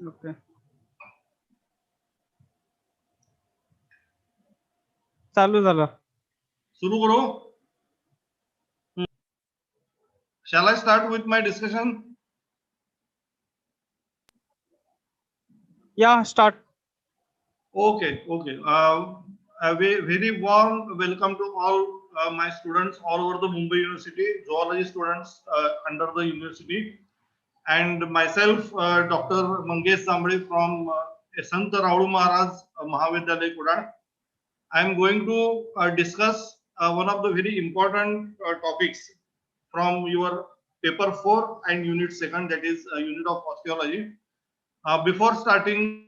Okay चालू झालं. सुरू करू. Shall I start with my discussion? Yeah, start. Okay. A very warm welcome to all my students all over the Mumbai University, zoology students under the university, and myself, Dr. Mangesh from Sant Raudu Maharaj Mahavidyalaya, Kudal. I am going to discuss one of the very important topics from your paper 4 and unit 2, that is unit of osteology. Before starting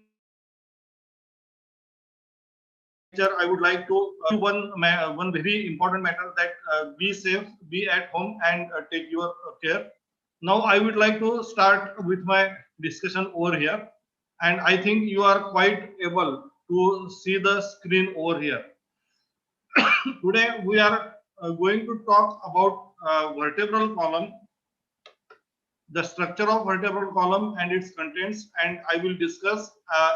the lecture, I would like to one very important matter, that be safe, be at home, and take your care. Now I would like to start with my discussion over here, and I think you are quite able to see the screen over here. Today we are going to talk about vertebral column, the structure of vertebral column and its contents, and I will discuss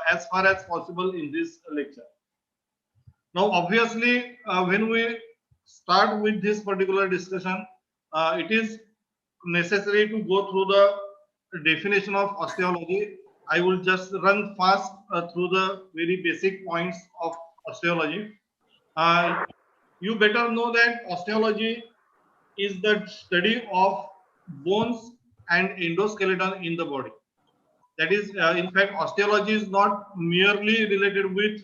as far as possible in this lecture. Now, obviously, when we start with this particular discussion, it is necessary to go through the definition of osteology. I will just run fast through the very basic points of osteology. Uh, you better know that osteology is the study of bones and endoskeleton in the body. That is, in fact, osteology is not merely related with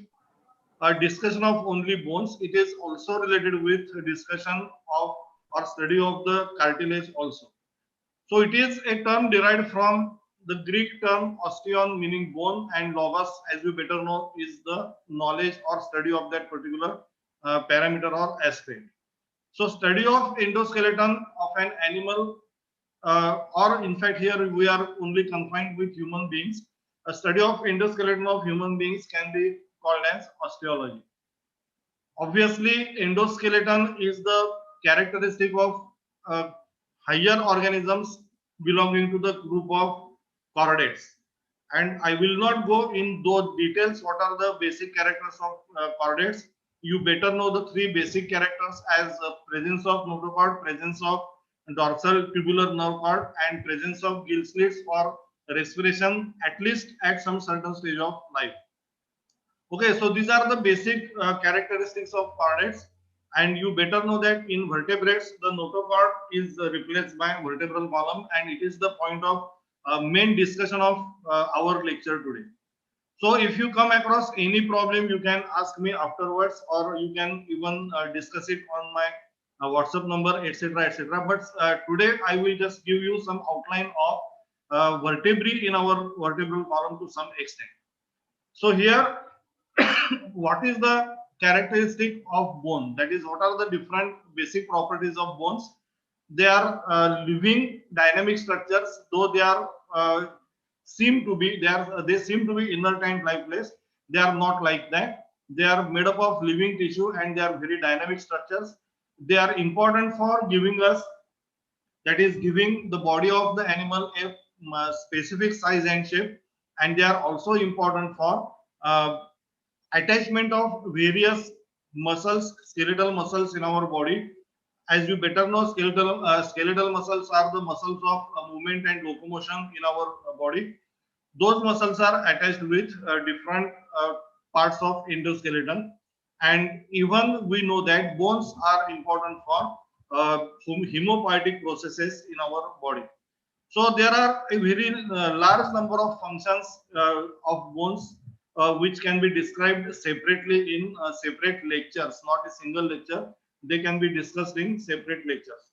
a discussion of only bones. It is also related with discussion of or study of the cartilage also. So it is a term derived from the Greek term osteon, meaning bone, and logos, as we better know, is the knowledge or study of that particular parameter or aspect. So study of endoskeleton of an animal, or in fact here we are only confined with human beings. A study of endoskeleton of human beings can be called as osteology. Obviously, endoskeleton is the characteristic of uh, higher organisms belonging to the group of chordates. And I will not go in those details. What are the basic characters of chordates? You better know the three basic characters as presence of notochord, presence of dorsal tubular nerve cord, and presence of gill slits for respiration, at least at some certain stage of life. Okay, so these are the basic characteristics of chordates, and you better know that in vertebrates, the notochord is replaced by vertebral column, and it is the point of main discussion of our lecture today. So, if you come across any problem, you can ask me afterwards, or you can even discuss it on my WhatsApp number, etc., etc. But today, I will just give you some outline of vertebrae in our vertebral column to some extent. So here, what is the characteristic of bone? That is, what are the different basic properties of bones? They are living dynamic structures, though they are they seem to be inert and lifeless. They are not like that. They are made up of living tissue and they are very dynamic structures. They are important for giving us, that is, giving the body of the animal a specific size and shape, and they are also important for attachment of various muscles, skeletal muscles in our body. As you better know, skeletal muscles are the muscles of movement and locomotion in our body. Those muscles are attached with different parts of endoskeleton, and even we know that bones are important for hemopoietic processes in our body. So there are a very large number of functions of bones which can be described separately in separate lectures, not a single lecture. They can be discussed in separate lectures.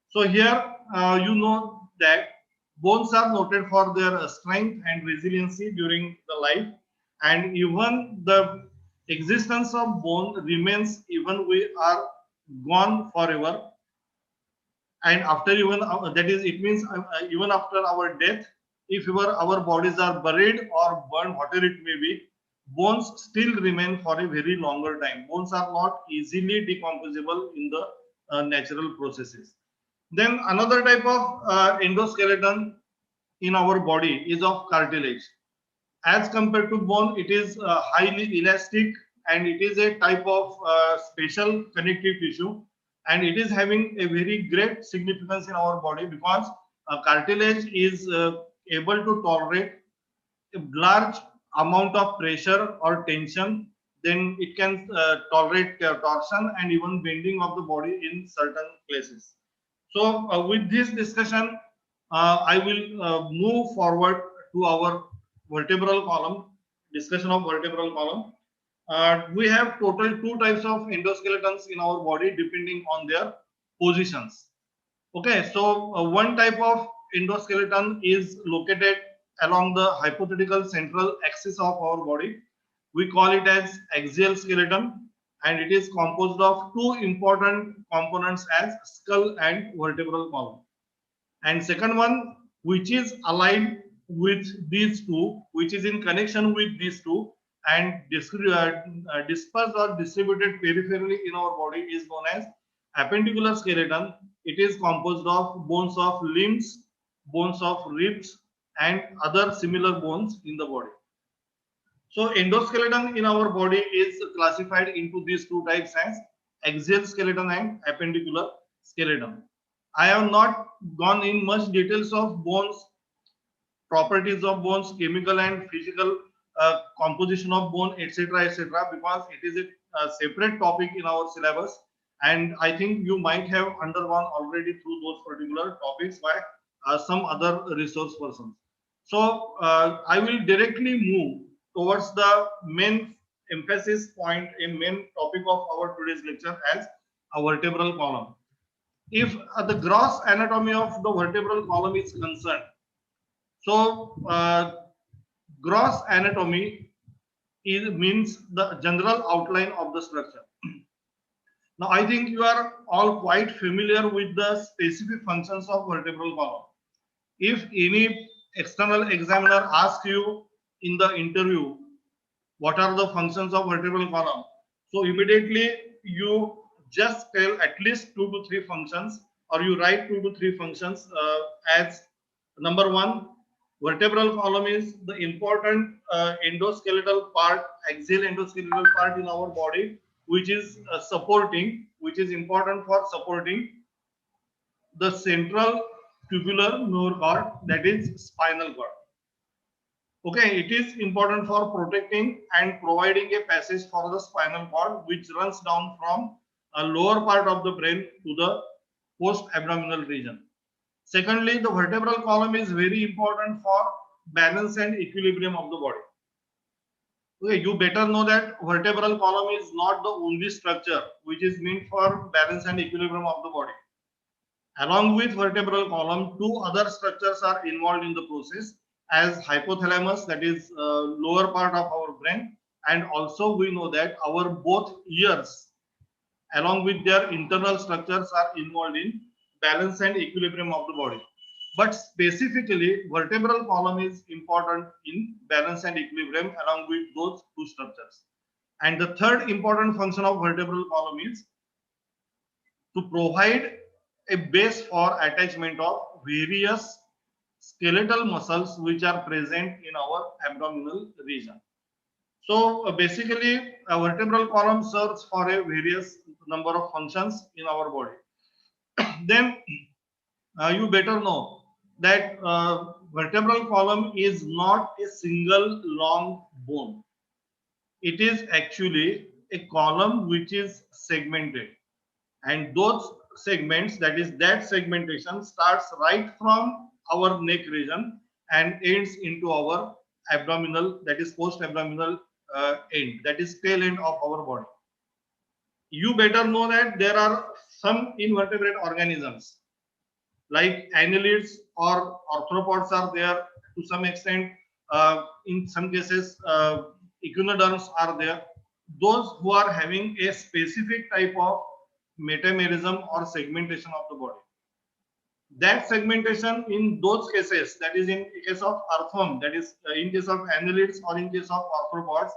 So here you know that bones are noted for their strength and resiliency during the life, and even the existence of bone remains even we are gone forever, and after even that is, it means even after our death, if our bodies are buried or burned, whatever it may be, bones still remain for a very longer time. Bones are not easily decomposable in the natural processes. Then another type of endoskeleton in our body is of cartilage, As compared to bone, it is highly elastic, and it is a type of special connective tissue, and it is having a very great significance in our body because cartilage is able to tolerate a large amount of pressure or tension. Then it can tolerate torsion and even bending of the body in certain places. So with this discussion, I will move forward to our vertebral column, discussion of vertebral column. We have total two types of endoskeletons in our body depending on their positions. Okay, so one type of endoskeleton is located along the hypothetical central axis of our body. We call it as axial skeleton, and it is composed of two important components as skull and vertebral column. And second one, which is aligned with these two, which is in connection with these two, and dispersed or distributed peripherally in our body, is known as appendicular skeleton. It is composed of bones of limbs, bones of ribs, and other similar bones in the body. So endoskeleton in our body is classified into these two types as axial skeleton and appendicular skeleton. I have not gone in much details of bones, properties of bones, chemical and physical composition of bone, etc., etc., because it is a separate topic in our syllabus, and I think you might have undergone already through those particular topics by some other resource persons. So I will directly move towards the main emphasis point, a main topic of our today's lecture as a vertebral column. If the gross anatomy of the vertebral column is concerned, so gross anatomy means the general outline of the structure. Now, I think you are all quite familiar with the specific functions of vertebral column. If any external examiner asks you in the interview, what are the functions of vertebral column? So immediately you just tell at least 2 to 3 functions, or you write 2 to 3 functions as number one. Vertebral column is the important endoskeletal part, axial endoskeletal part in our body, which is which is important for supporting the central tubular nerve cord, that is spinal cord. Okay, it is important for protecting and providing a passage for the spinal cord, which runs down from a lower part of the brain to the post-abdominal region. Secondly, the vertebral column is very important for balance and equilibrium of the body. Okay, you better know that vertebral column is not the only structure which is meant for balance and equilibrium of the body. Along with vertebral column, two other structures are involved in the process, as hypothalamus, that is lower part of our brain, and also we know that our both ears along with their internal structures are involved in balance and equilibrium of the body. But specifically, vertebral column is important in balance and equilibrium along with those two structures. And the third important function of vertebral column is to provide a base for attachment of various skeletal muscles which are present in our abdominal region. So basically, a vertebral column serves for a various number of functions in our body. Then you better know that vertebral column is not a single long bone. It is actually a column which is segmented, and those segments, that is that segmentation, starts right from our neck region and ends into our abdominal, that is post abdominal end, that is tail end of our body. You better know that there are some invertebrate organisms like annelids or arthropods are there to some extent. In some cases, echinoderms are there. Those who are having a specific type of metamerism or segmentation of the body. That segmentation in those cases, that is in case of earthworm, that is in case of annelids or in case of arthropods,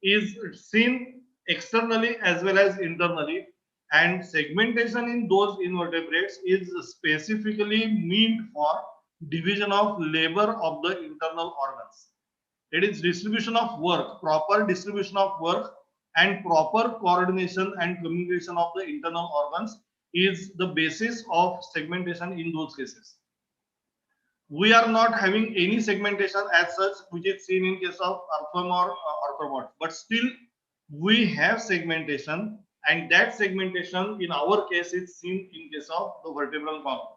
is seen externally as well as internally, and segmentation in those invertebrates is specifically meant for division of labor of the internal organs. It is distribution of work, proper distribution of work and proper coordination and communication of the internal organs is the basis of segmentation in those cases. We are not having any segmentation as such, which is seen in case of earthworm or arthropods, but still we have segmentation, and that segmentation in our case is seen in case of the vertebral column.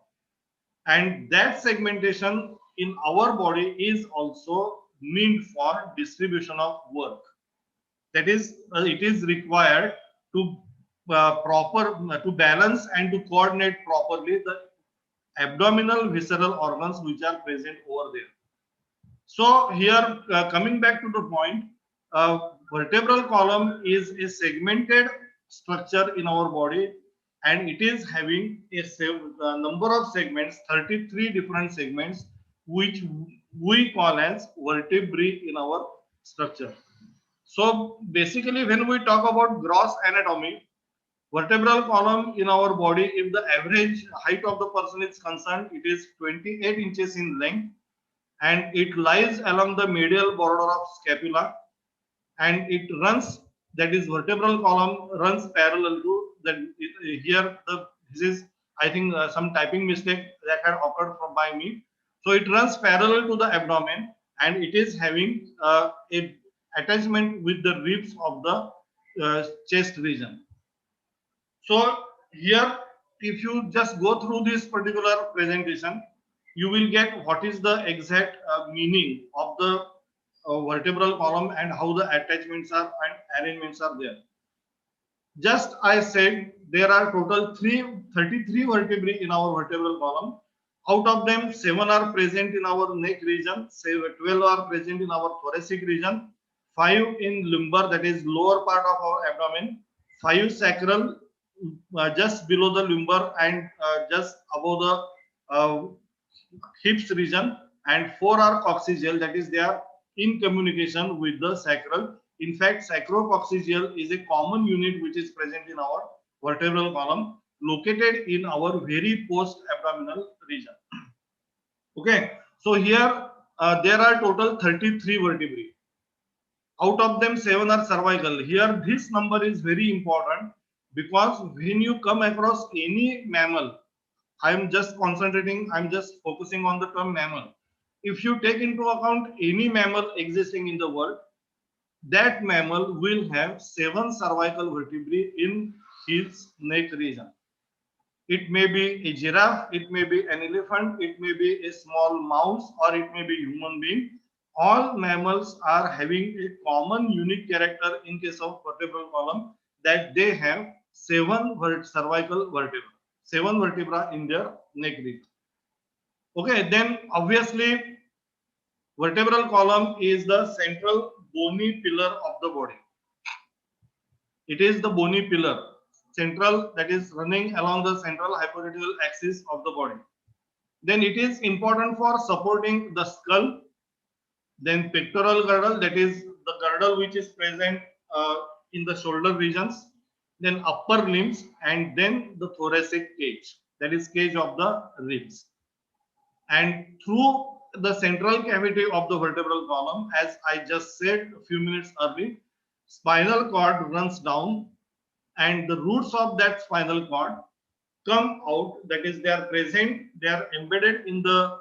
And that segmentation in our body is also meant for distribution of work. That is, it is required to to balance and to coordinate properly the abdominal visceral organs which are present over there. So here, coming back to the point, vertebral column is a segmented structure in our body, and it is having a number of segments, 33 different segments, which we call as vertebrae in our structure. So basically, when we talk about gross anatomy, vertebral column in our body, if the average height of the person is concerned, it is 28 inches in length, and it lies along the medial border of scapula, and it runs, that is vertebral column runs parallel to that. Here this is, I think, some typing mistake that had occurred from by me. So it runs parallel to the abdomen, and it is having a attachment with the ribs of the chest region. So here, if you just go through this particular presentation, you will get what is the exact meaning of the vertebral column and how the attachments are and arrangements are there. Just I said there are total 33 vertebrae in our vertebral column. Out of them, 7 are present in our neck region, 12 are present in our thoracic region, 5 in lumbar, that is lower part of our abdomen, 5 sacral, just below the lumbar and just above the hips region, and 4 are coccygeal, that is they are in communication with the sacral. In fact, sacrococcygeal is a common unit which is present in our vertebral column, located in our very post-abdominal region. Okay, so here there are total 33 vertebrae. Out of them, 7 are cervical. Here, this number is very important because when you come across any mammal, I'm just focusing on the term mammal. If you take into account any mammal existing in the world, that mammal will have 7 cervical vertebrae in his neck region. It may be a giraffe, it may be an elephant, it may be a small mouse, or it may be a human being. All mammals are having a common unique character in case of vertebral column, that they have 7 cervical vertebrae, 7 vertebra in their neck region. Okay, then obviously vertebral column is the central bony pillar of the body. It is the bony pillar, central, that is running along the central hypothetical axis of the body. Then it is important for supporting the skull, then pectoral girdle, that is the girdle which is present in the shoulder regions, then upper limbs, and then the thoracic cage, that is cage of the ribs. And through the central cavity of the vertebral column, as I just said a few minutes earlier, spinal cord runs down, and the roots of that spinal cord come out, that is they are present, they are embedded in the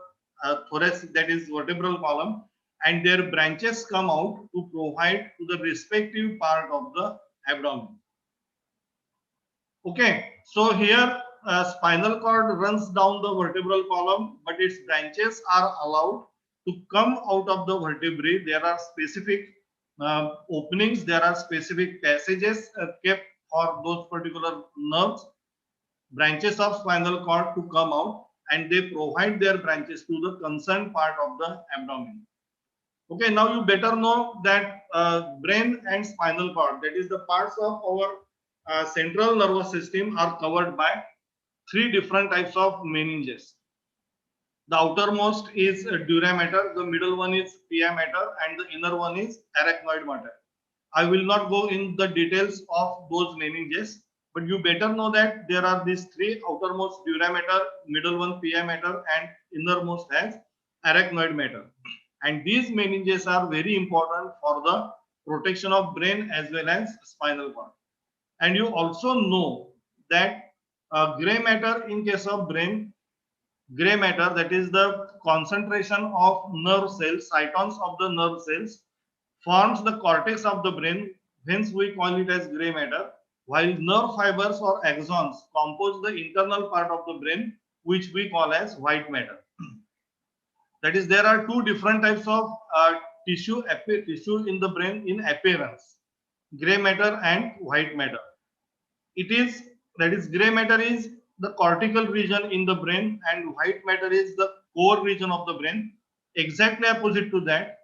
thoracic, that is vertebral column, and their branches come out to provide to the respective part of the abdomen. Okay, so here spinal cord runs down the vertebral column, but its branches are allowed to come out of the vertebrae. There are specific openings, there are specific passages kept for those particular nerves, branches of spinal cord to come out, and they provide their branches to the concerned part of the abdomen. Okay, now you better know that brain and spinal cord, that is the parts of our central nervous system, are covered by 3 different types of meninges. The outermost is dura mater, the middle one is pia mater, and the inner one is arachnoid mater. I will not go in the details of those meninges, but you better know that there are these 3: outermost dura mater, middle one pia mater, and innermost as arachnoid mater. and these meninges are very important for the protection of brain as well as spinal cord. And you also know that gray matter in case of brain, gray matter, that is the concentration of nerve cells, cytons of the nerve cells, forms the cortex of the brain, hence we call it as gray matter, while nerve fibers or axons compose the internal part of the brain, which we call as white matter. That is, there are two different types of tissue in the brain in appearance: gray matter and white matter. It is, that is, gray matter is the cortical region in the brain and white matter is the core region of the brain. Exactly opposite to that,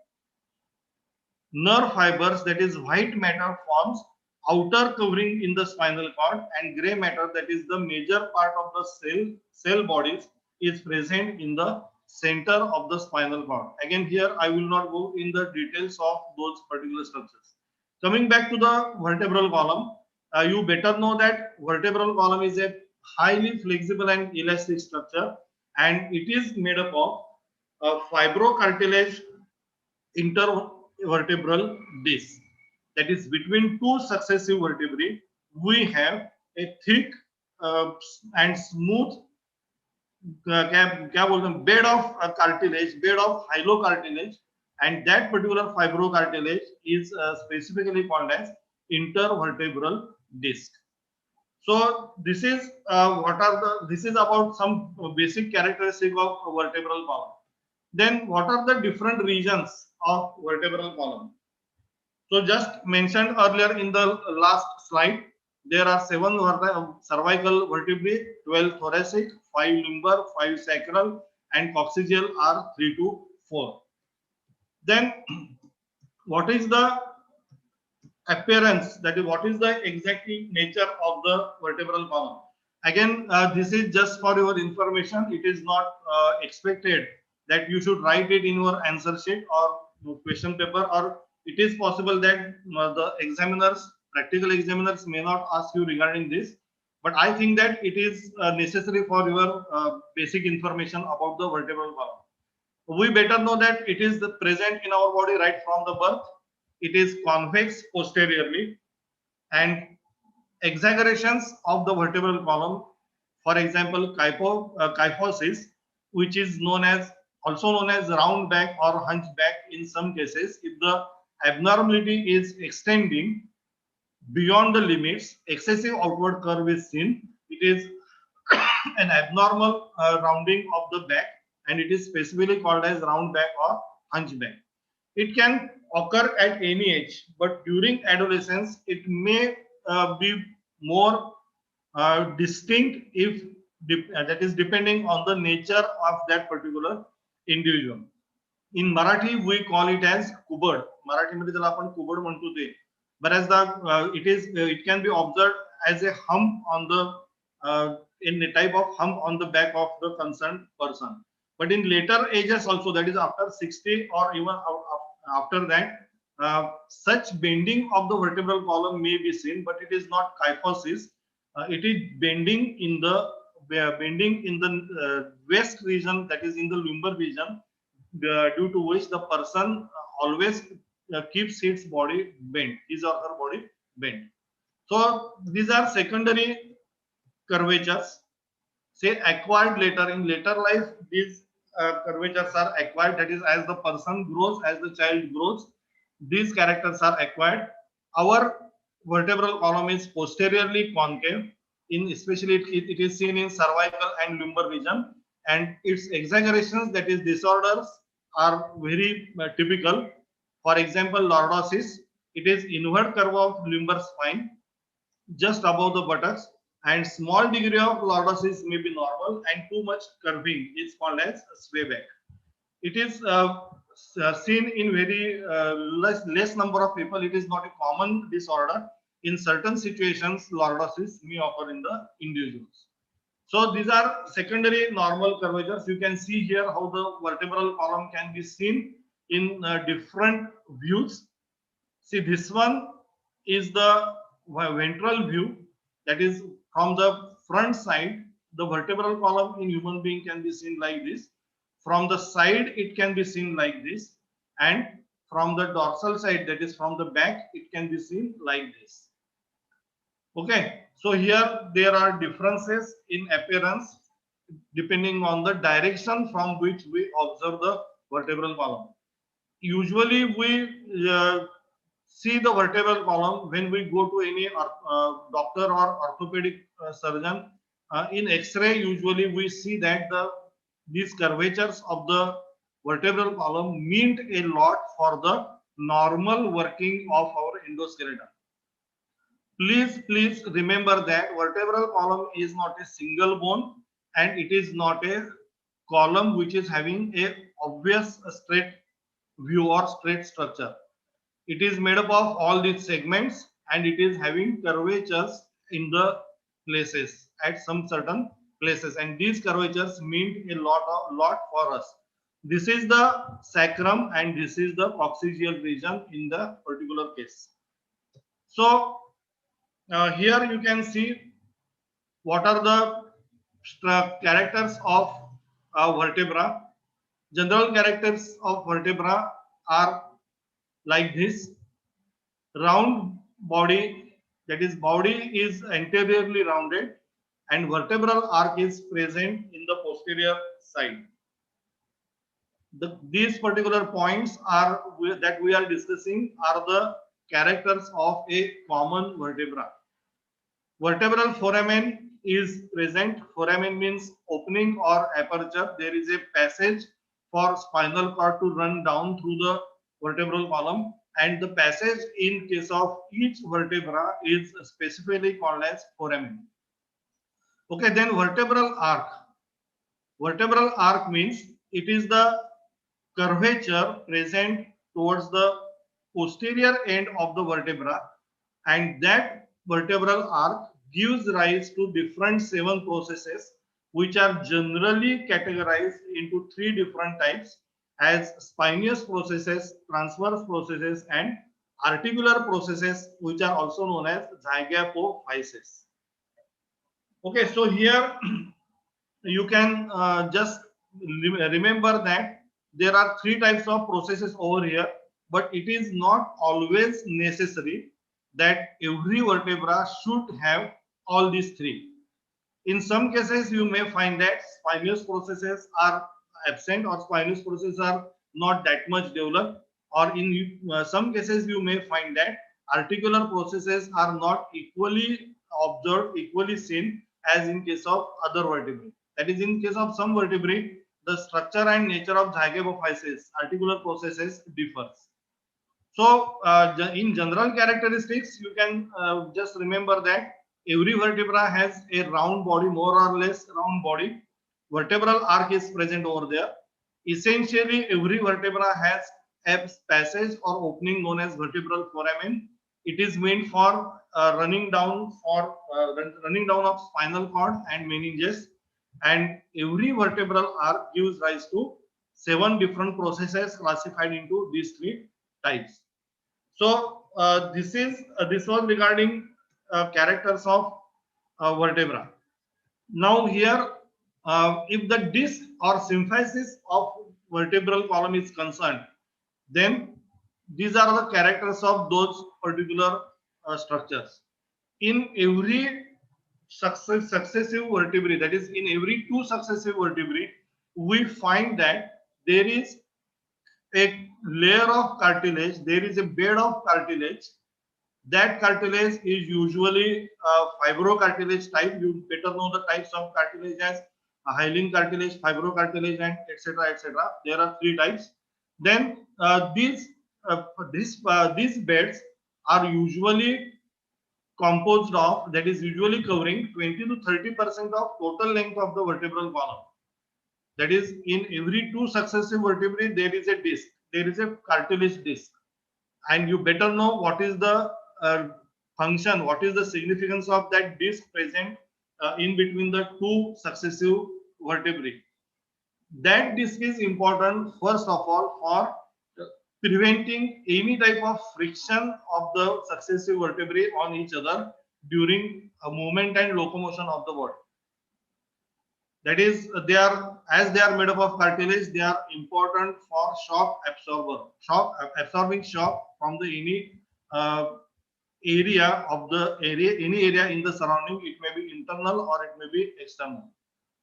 nerve fibers, that is white matter, forms outer covering in the spinal cord, and gray matter, that is the major part of the cell bodies, is present in the center of the spinal cord. Again, here I will not go in the details of those particular structures. Coming back to the vertebral column, you better know that vertebral column is a highly flexible and elastic structure, and it is made up of fibrocartilage intervertebral disc. That is, between two successive vertebrae, we have a thick and smooth क्या बोलते हैं, bed of cartilage, bed of hylocartilage, and that particular fibrocartilage is specifically called as intervertebral disc. So this is this is about some basic characteristic of vertebral column. Then what are the different regions of vertebral column? So just mentioned earlier in the last slide, there are 7 cervical vertebrae, 12 thoracic, 5 lumbar, 5 sacral, and coccygeal are 3 to 4. Then what is the appearance, that is what is the exact nature of the vertebral column? Again, this is just for your information. It is not expected that you should write it in your answer sheet or question paper, or it is possible that the examiners, practical examiners, may not ask you regarding this, but I think that it is necessary for your basic information about the vertebral column. We better know that it is present in our body right from the birth. It is convex posteriorly, and exaggerations of the vertebral column, for example, kyphosis, which is also known as round back or hunchback in some cases. If the abnormality is extending beyond the limits, excessive outward curve is seen. It is an abnormal rounding of the back, and it is specifically called as round back or hunchback. It can occur at any age, but during adolescence, it may be more distinct if that is depending on the nature of that particular individual. In Marathi, we call it as kubad. Marathi मध्ये त्याला आपण kubad म्हणतो ते. Whereas it can be observed as a hump on the in a type of hump on the back of the concerned person. But in later ages also, that is after 60 or even after that, such bending of the vertebral column may be seen, but it is not kyphosis. It is bending in the west region, that is in the lumbar region, due to which the person always keeps his body bent, his or her body bent. So these are secondary curvatures, say acquired later. In later life, these curvatures are acquired, that is, as the person grows, as the child grows, these characters are acquired. Our vertebral column is posteriorly concave, especially it is seen in cervical and lumbar region, and its exaggerations, that is disorders, are very typical. For example, lordosis, it is inward curve of lumbar spine just above the buttocks, and small degree of lordosis may be normal, and too much curving is called as swayback. It is seen in very less number of people. It is not a common disorder. In certain situations, lordosis may occur in the individuals. So these are secondary normal curvatures. You can see here how the vertebral column can be seen in different views. See, this one is the ventral view, that is from the front side. The vertebral column in human being can be seen like this. From the side, it can be seen like this. and from the dorsal side, that is from the back, it can be seen like this. Okay, so here there are differences in appearance depending on the direction from which we observe the vertebral column. Usually we see the vertebral column when we go to any doctor or orthopedic surgeon. In X-ray, usually we see that these curvatures of the vertebral column mean a lot for the normal working of our endoskeleton. Please remember that vertebral column is not a single bone, and it is not a column which is having a obvious straight view or straight structure. It is made up of all these segments, and it is having curvatures in the places at some certain places, and these curvatures mean a lot for us. This is the sacrum and this is the coccygeal region in the particular case. So here you can see what are the characters of vertebra. General characters of vertebra are like this: round body, that is body is anteriorly rounded, and vertebral arc is present in the posterior side. These particular points that we are discussing are the characters of a common vertebra. Vertebral foramen is present. Foramen means opening or aperture. There is a passage for spinal cord to run down through the vertebral column, and the passage in case of each vertebra is specifically called as foramen. Okay, then vertebral arc. Vertebral arc means it is the curvature present towards the posterior end of the vertebra, and that vertebral arc gives rise to different 7 processes which are generally categorized into 3 different types as spinous processes, transverse processes, and articular processes, which are also known as zygapophysis. Okay, so here you can just remember that there are 3 types of processes over here, but it is not always necessary that every vertebra should have all these 3. In some cases, you may find that spinous processes are absent or spinous processes are not that much developed, or in some cases, you may find that articular processes are not equally observed, equally seen as in case of other vertebrae. That is, in case of some vertebrae, the structure and nature of zygapophysis, articular processes differs. So, in general characteristics, you can just remember that every vertebra has a round body, more or less round body. Vertebral arc is present over there. Essentially, every vertebra has a passage or opening known as vertebral foramen. It is meant for running down of spinal cord and meninges. And every vertebral arc gives rise to 7 different processes classified into these 3 types. So this was regarding characters of vertebra. Now here, if the disc or symphysis of vertebral column is concerned, then these are the characters of those particular structures. In every successive vertebrae, that is, in every 2 successive vertebrae, we find that there is a layer of cartilage, there is a bed of cartilage. That cartilage is usually fibrocartilage type. You better know the types of cartilage as hyaline cartilage, fibrocartilage, and etc. etc. There are 3 types. Then these beds are usually composed of, that is usually covering 20 to 30% of total length of the vertebral column. That is, in every 2 successive vertebrae, there is a disc, there is a cartilage disc, and you better know what is the function, what is the significance of that disc present in between the 2 successive vertebrae. That disc is important, first of all, for preventing any type of friction of the successive vertebrae on each other during a movement and locomotion of the body. That is, they are, as they are made up of cartilage, they are important for shock absorber, absorbing shock from the any uh, area of the area, any area in the surrounding. It may be internal or it may be external.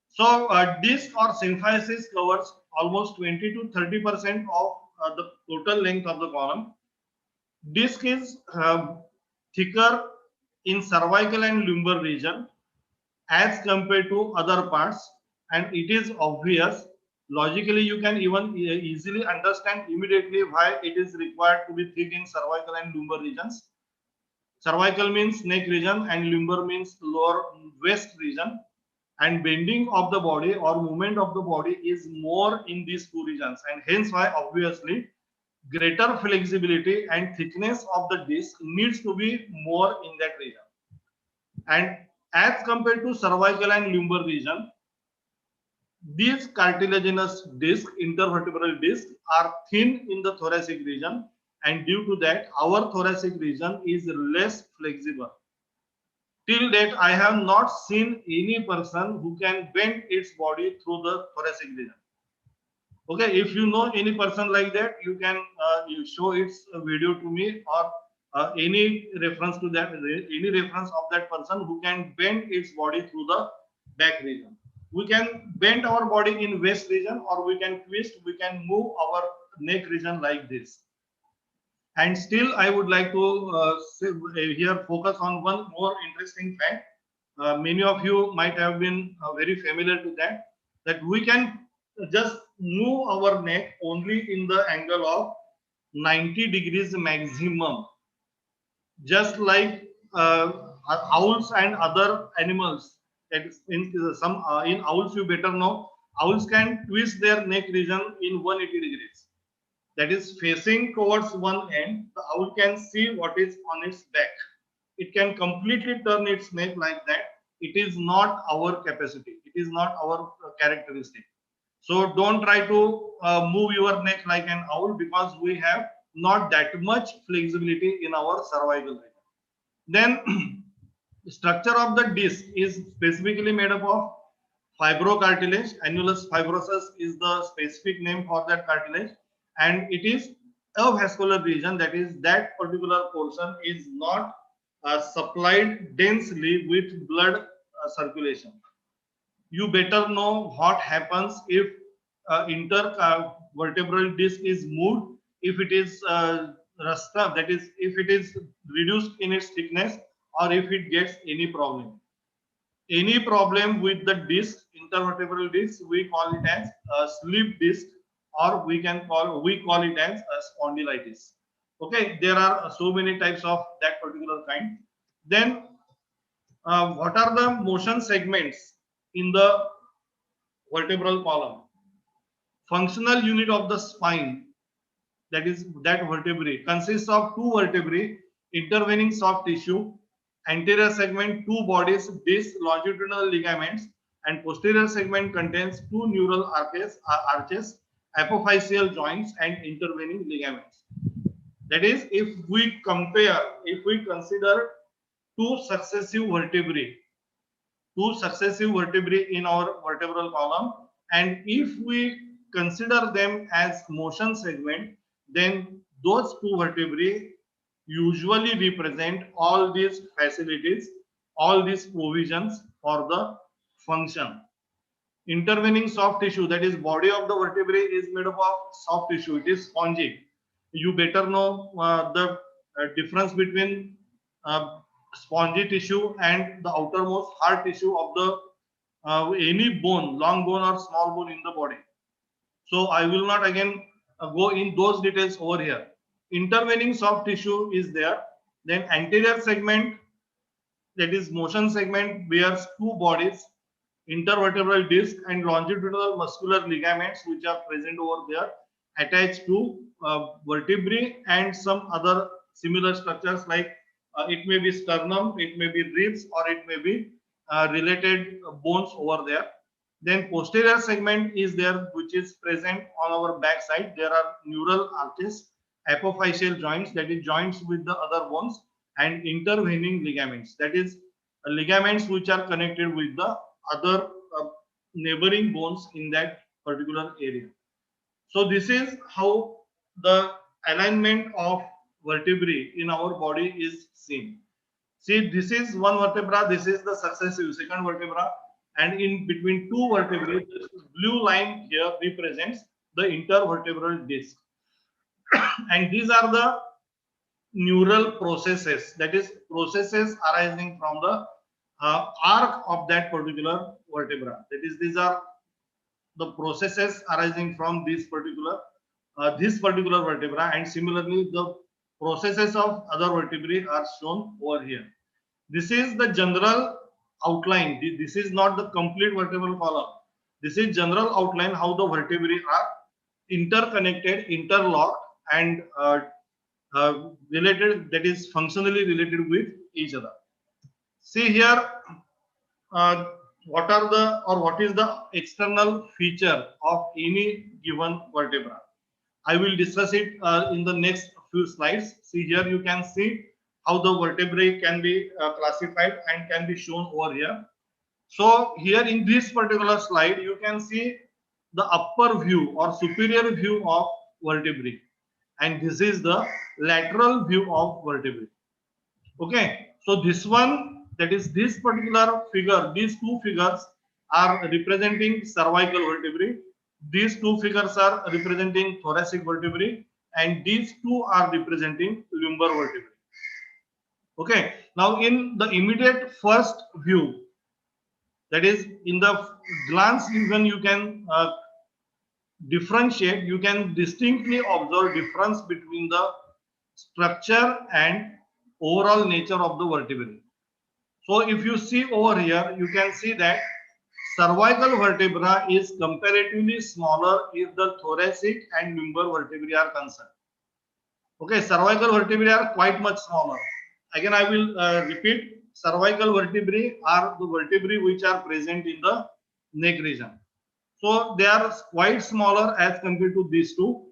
So disc or symphysis covers almost 20 to 30% of the total length of the column. Disc is thicker in cervical and lumbar region as compared to other parts, and it is obvious. Logically, you can even easily understand immediately why it is required to be thick in cervical and lumbar regions. Cervical means neck region and lumbar means lower waist region, and bending of the body or movement of the body is more in these two regions, and hence why obviously greater flexibility and thickness of the disc needs to be more in that region. And as compared to cervical and lumbar region, these cartilaginous discs, intervertebral discs, are thin in the thoracic region, and due to that, our thoracic region is less flexible. Till date, I have not seen any person who can bend its body through the thoracic region. Okay, if you know any person like that, you can you show its video to me, or any reference to that, any reference of that person who can bend its body through the back region. We can bend our body in waist region, or we can twist, we can move our neck region like this. And still, I would like to here focus on one more interesting fact. Many of you might have been very familiar to that, that we can just move our neck only in the angle of 90 degrees maximum, just like owls and other animals. That is in owls, you better know, owls can twist their neck region in 180 degrees. That is facing towards one end. The owl can see what is on its back. It can completely turn its neck like that. It is not our capacity. It is not our characteristic. So don't try to move your neck like an owl, because we have not that much flexibility in our cervical region. Then structure of the disc is specifically made up of fibrocartilage. Annulus fibrosus is the specific name for that cartilage, and it is a vascular region. That is, that particular portion is not supplied densely with blood circulation. You better know what happens if intervertebral disc is moved, if it is rasta, that is, if it is reduced in its thickness, or if it gets any problem. Any problem with the disc, intervertebral disc, we call it as a slip disc, or we call it as a spondylitis. Okay, there are so many types of that particular kind. Then what are the motion segments in the vertebral column? Functional unit of the spine, that is, that vertebrae, consists of two vertebrae, intervening soft tissue, anterior segment, two bodies, disc, longitudinal ligaments, and posterior segment contains two neural arches, apophyseal joints, and intervening ligaments. That is, if we compare, if we consider two successive vertebrae, in our vertebral column, and if we consider them as motion segment, then those two vertebrae usually represent all these facilities, all these provisions for the function. Intervening soft tissue, that is, body of the vertebrae is made up of soft tissue, it is spongy. You better know the difference between spongy tissue and the outermost hard tissue of the any bone, long bone or small bone in the body. So I will not again go in those details over here. Intervening soft tissue is there. Then anterior segment, that is motion segment, bears two bodies, intervertebral disc and longitudinal muscular ligaments, which are present over there, attached to vertebrae and some other similar structures, like it may be sternum, it may be ribs, or it may be related bones over there. Then posterior segment is there, which is present on our back side. There are neural arches, apophyseal joints, that is joints with the other bones, and intervening ligaments, that is ligaments which are connected with the other neighboring bones in that particular area. So this is how the alignment of vertebrae in our body is seen. See, this is one vertebra, this is the successive second vertebra, and in between two vertebrae, this blue line here represents the intervertebral disc. And these are the neural processes, that is processes arising from the arc of that particular vertebra. That is, these are the processes arising from this particular vertebra, and similarly the processes of other vertebrae are shown over here. This is the general outline. This is not the complete vertebral column. This is general outline how the vertebrae are interconnected, interlocked, and related, that is functionally related with each other. See here, uh, what is the external feature of any given vertebra. I will discuss it in the next few slides. See here, you can see how the vertebrae can be classified and can be shown over here. So here in this particular slide, you can see the upper view or superior view of vertebrae, and this is the lateral view of vertebrae. Okay, so this one, that is this particular figure, these two figures are representing cervical vertebrae. These two figures are representing thoracic vertebrae, and these two are representing lumbar vertebrae. Okay, now in the immediate first view, that is in the glance, even you can differentiate, you can distinctly observe difference between the structure and overall nature of the vertebrae. So if you see over here, you can see that cervical vertebra is comparatively smaller if the thoracic and lumbar vertebrae are concerned. Okay, cervical vertebrae are quite much smaller. Again, I will repeat, cervical vertebrae are the vertebrae which are present in the neck region. So they are quite smaller as compared to these two.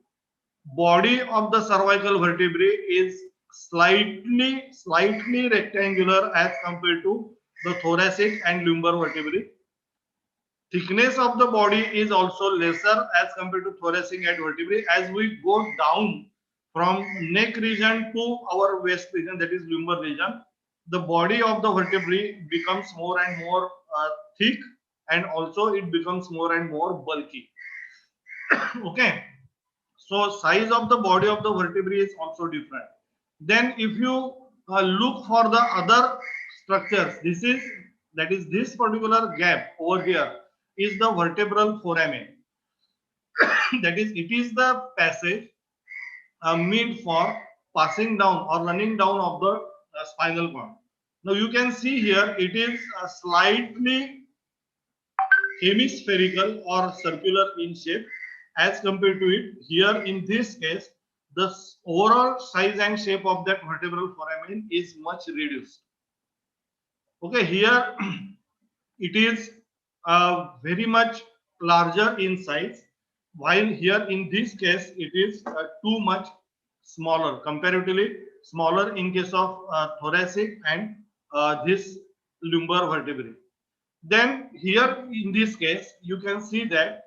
Body of the cervical vertebrae is slightly rectangular as compared to the thoracic and lumbar vertebrae. Thickness of the body is also lesser as compared to thoracic and vertebrae. As we go down from neck region to our waist region, that is lumbar region, the body of the vertebrae becomes more and more thick, and also it becomes more and more bulky. Okay, so size of the body of the vertebrae is also different. Then if you look for the other structures, that is this particular gap over here is the vertebral foramen. That is, it is the passage meant for passing down or running down of the spinal cord. Now you can see here it is slightly hemispherical or circular in shape as compared to it. Here in this case, the overall size and shape of that vertebral foramen is much reduced. Okay, here it is very much larger in size, while here in this case it is too much smaller, comparatively smaller in case of thoracic and this lumbar vertebrae. Then here in this case, you can see that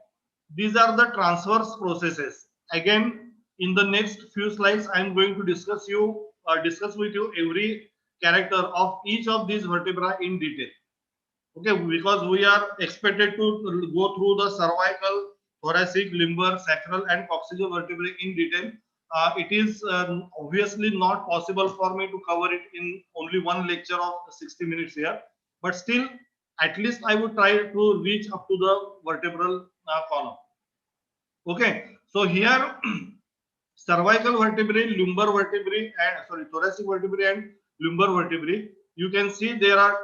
these are the transverse processes. Again, in the next few slides, I am going to discuss with you every character of each of these vertebrae in detail. Okay, because we are expected to go through the cervical, thoracic, lumbar, sacral, and coccygeal vertebrae in detail. It is obviously not possible for me to cover it in only one lecture of 60 minutes here, but still, at least I would try to reach up to the vertebral column. Okay, so here cervical vertebrae, lumbar vertebrae, and thoracic vertebrae and lumbar vertebrae, you can see there are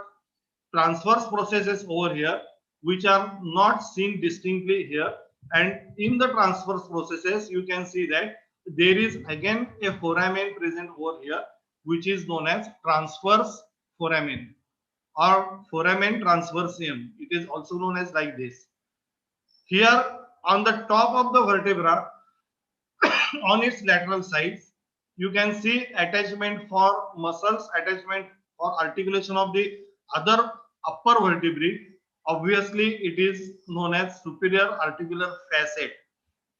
transverse processes over here which are not seen distinctly here, and in the transverse processes you can see that there is again a foramen present over here which is known as transverse foramen or foramen transversium. It is also known as like this. Here on the top of the vertebra on its lateral sides, you can see attachment for muscles, attachment or articulation of the other upper vertebrae Obviously, it is known as superior articular facet.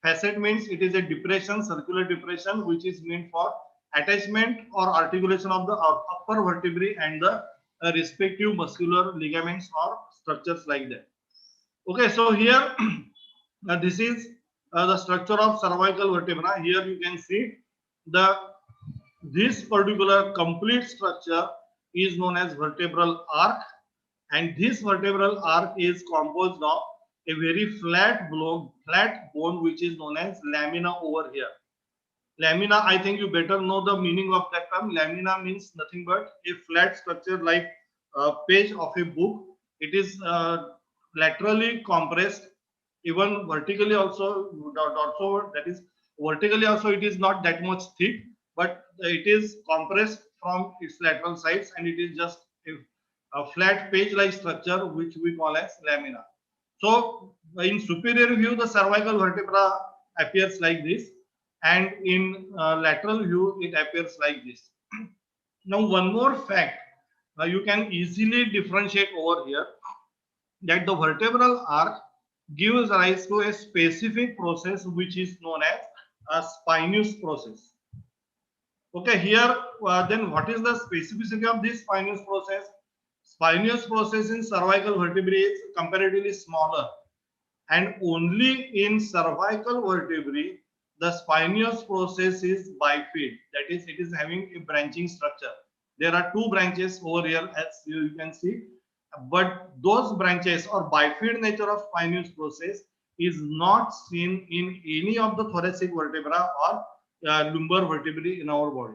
Facet means it is a depression, circular depression, which is meant for attachment or articulation of the upper vertebrae and the respective muscular ligaments or structures like that. Okay, so here this is the structure of cervical vertebra. Here you can see the this particular complete structure is known as vertebral arc, and this vertebral arc is composed of a very flat bone which is known as lamina over here. Lamina, I think you better know the meaning of that term. Lamina means nothing but a flat structure like a page of a book. It is laterally compressed, even vertically also. That is vertically also it is not that much thick, but it is compressed from its lateral sides, and it is just a flat page-like structure which we call as lamina. So in superior view, the cervical vertebra appears like this, and in lateral view, it appears like this. Now, one more fact you can easily differentiate over here, that the vertebral arc gives rise to a specific process which is known as a spinous process. Okay, here then what is the specificity of this spinous process? Spinous process in cervical vertebrae is comparatively smaller, and only in cervical vertebrae the spinous process is bifid, that is it is having a branching structure. There are two branches over here as you can see, but those branches or bifid nature of spinous process is not seen in any of the thoracic vertebra or lumbar vertebrae in our body.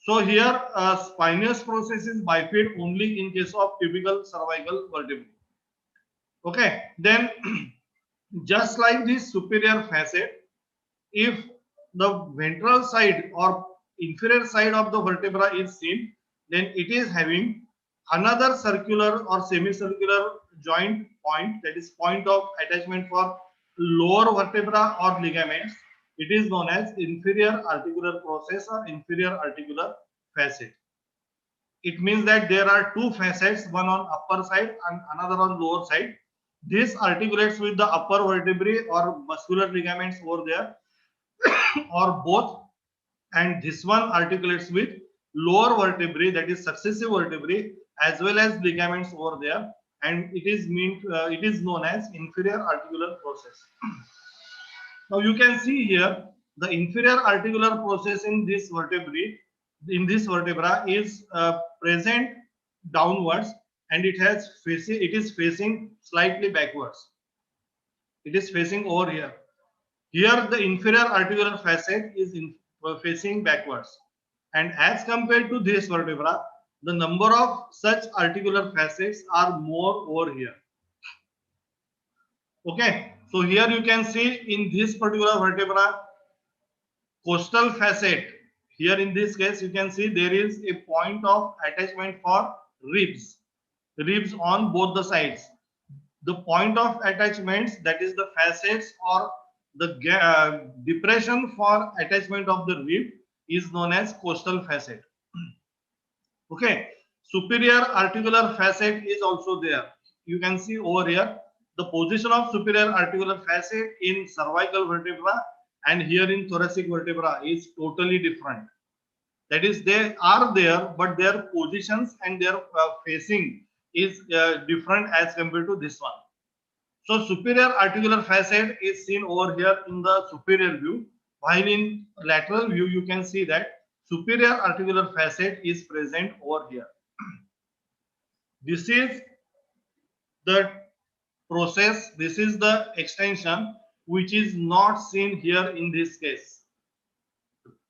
So here spinous process is bifid only in case of typical cervical vertebrae. Okay, then just like this superior facet, if the ventral side or inferior side of the vertebra is seen, then it is having another circular or semicircular joint point, that is point of attachment for lower vertebra or ligaments. It is known as inferior articular process or inferior articular facet. It means that there are two facets, one on upper side and another on lower side. This articulates with the upper vertebrae or muscular ligaments over there or both, and this one articulates with lower vertebrae, that is successive vertebrae, as well as ligaments over there, and it is known as inferior articular process. Now you can see here the inferior articular process in this vertebra is present downwards, and it is facing slightly backwards. It is facing over here. Here the inferior articular facet is facing backwards, and as compared to this vertebra, the number of such articular facets are more over here. Okay, so here you can see in this particular vertebra, costal facet. Here in this case, you can see there is a point of attachment for ribs on both the sides. The point of attachments, that is the facets or the depression for attachment of the rib, is known as costal facet. Okay, superior articular facet is also there. You can see over here the position of superior articular facet in cervical vertebra and here in thoracic vertebra is totally different. That is, they are there, but their positions and their facing is different as compared to this one. So superior articular facet is seen over here in the superior view, while in lateral view you can see that superior articular facet is present over here. This is the process, this is the extension which is not seen here in this case.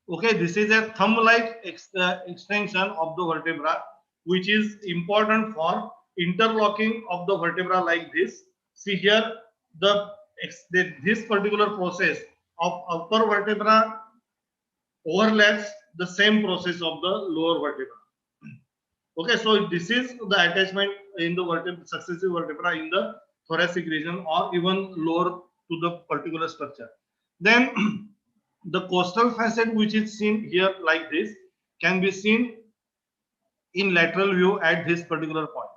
Okay, this is a thumb-like extension of the vertebra, which is important for interlocking of the vertebra like this. See here, this particular process of upper vertebra overlaps the same process of the lower vertebra. Okay, so this is the attachment in the successive vertebra in the thoracic region or even lower to the particular structure. Then the costal facet, which is seen here like this, can be seen in lateral view at this particular point.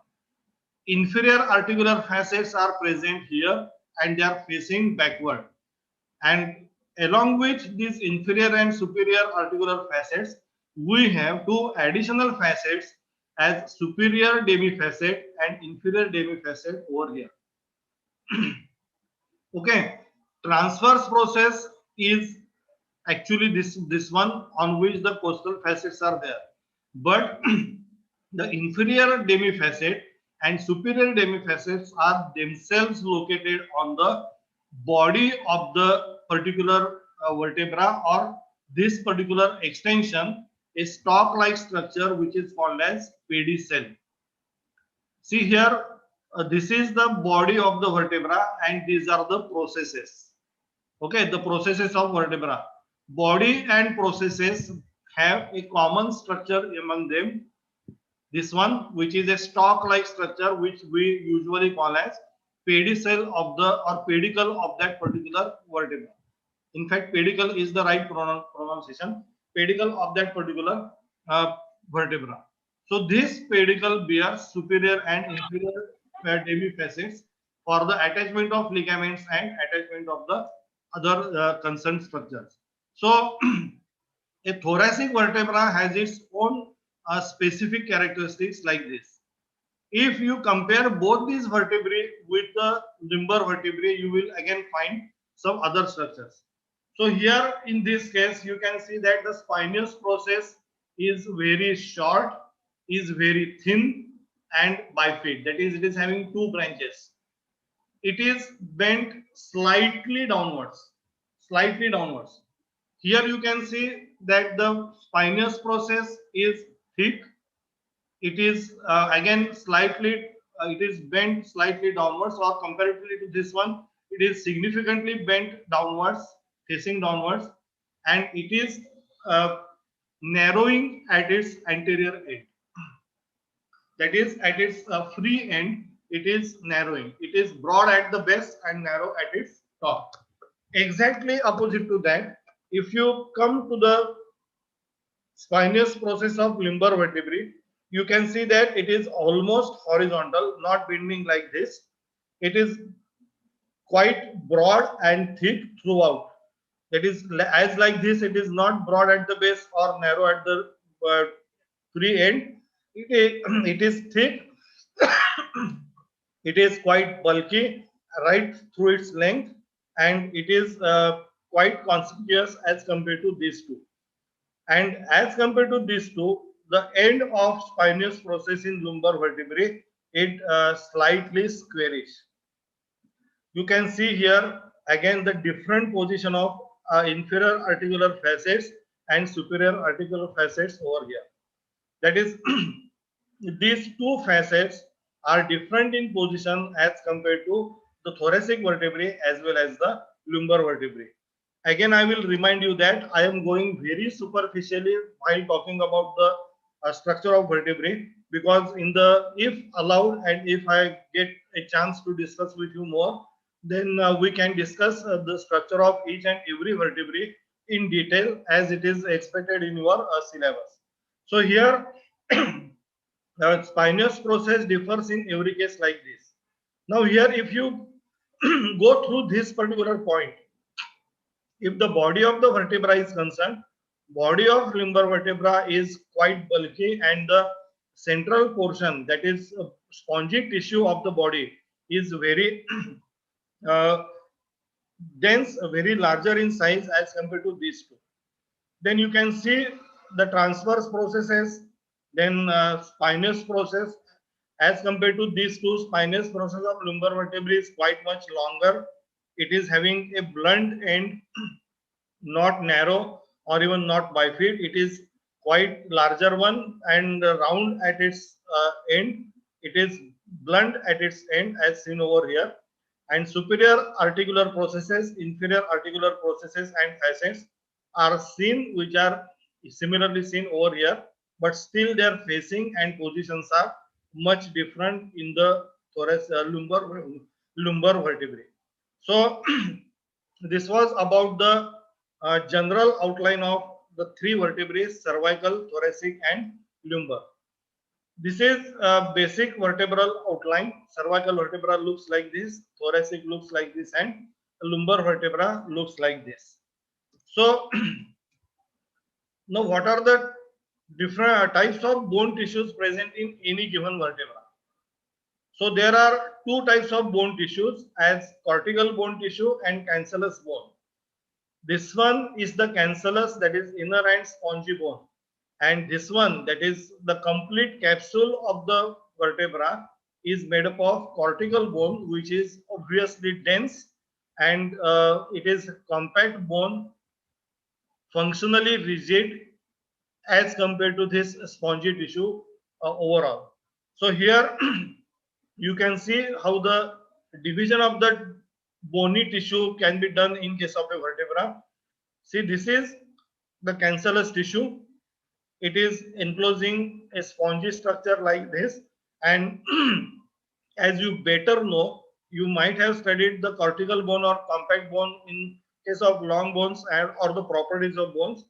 inferior articular facets are present here and they are facing backward. And along with these inferior and superior articular facets, we have two additional facets as superior demifacet and inferior demifacet over here. Okay, transverse process is actually this one on which the costal facets are there, but the inferior demifacet and superior demifacets are themselves located on the body of the particular vertebra or this particular extension, a stalk like structure which is called as pedicel. See here, this is the body of the vertebra and these are the processes. Okay, the processes of vertebra. Body and processes have a common structure among them. This one, which is a stalk-like structure, which we usually call as pedicel of the or pedicle of that particular vertebra. In fact, pedicle is the right pronunciation. Pedicle of that particular vertebra. So this pedicle bears superior and inferior demifacets for the attachment of ligaments and attachment of the other concerned structures. So a thoracic vertebra has its own specific characteristics like this. If you compare both these vertebrae with the lumbar vertebrae, you will again find some other structures. So here in this case, you can see that the spinous process is very short, is very thin and bifid. That is, it is having two branches. It is bent slightly downwards, slightly downwards. Here you can see that the spinous process is thick. It is again slightly, it is bent slightly downwards, or comparatively to this one, it is significantly bent downwards, facing downwards, and it is narrowing at its anterior end. That is, at its free end, it is narrowing. It is broad at the base and narrow at its top. Exactly opposite to that, if you come to the spinous process of lumbar vertebrae, you can see that it is almost horizontal, not bending like this. It is quite broad and thick throughout. That is, as like this, it is not broad at the base or narrow at the free end. It is thick. It is quite bulky right through its length, and it is quite conspicuous as compared to these two. And as compared to these two, the end of spinous process in lumbar vertebrae, it slightly squarish. You can see here again the different position of inferior articular facets and superior articular facets over here. That is, these two facets are different in position as compared to the thoracic vertebrae as well as the lumbar vertebrae. Again, I will remind you that I am going very superficially while talking about the structure of vertebrae, because in the, if allowed and if I get a chance to discuss with you more, then we can discuss the structure of each and every vertebrae in detail as it is expected in your syllabus. So here the spinous process differs in every case like this. Now here, if you go through this particular point, if the body of the vertebra is concerned, body of lumbar vertebra is quite bulky and the central portion, that is spongy tissue of the body, is very uh, dense, very larger in size as compared to these two. Then you can see the transverse processes, then spinous process. As compared to these two, spinous process of lumbar vertebrae is quite much longer. It is having a blunt end, not narrow or even not bifid. It is quite larger one and round at its end. It is blunt at its end as seen over here. And superior articular processes, inferior articular processes and facets are seen, which are similarly seen over here, but still their facing and positions are much different in the thorax lumbar vertebrae. So this was about the general outline of the three vertebrae: cervical, thoracic and lumbar. This is a basic vertebral outline. Cervical vertebra looks like this, thoracic looks like this, and lumbar vertebra looks like this. So now what are the different types of bone tissues present in any given vertebra? So there are two types of bone tissues as cortical bone tissue and cancellous bone. This one is the cancellous, that is inner and spongy bone. And this one, that is the complete capsule of the vertebra, is made up of cortical bone, which is obviously dense, and it is compact bone, functionally rigid as compared to this spongy tissue overall. So here you can see how the division of the bony tissue can be done in case of a vertebra. See, this is the cancellous tissue. It is enclosing a spongy structure like this, and as you better know, you might have studied the cortical bone or compact bone in case of long bones and or the properties of bones.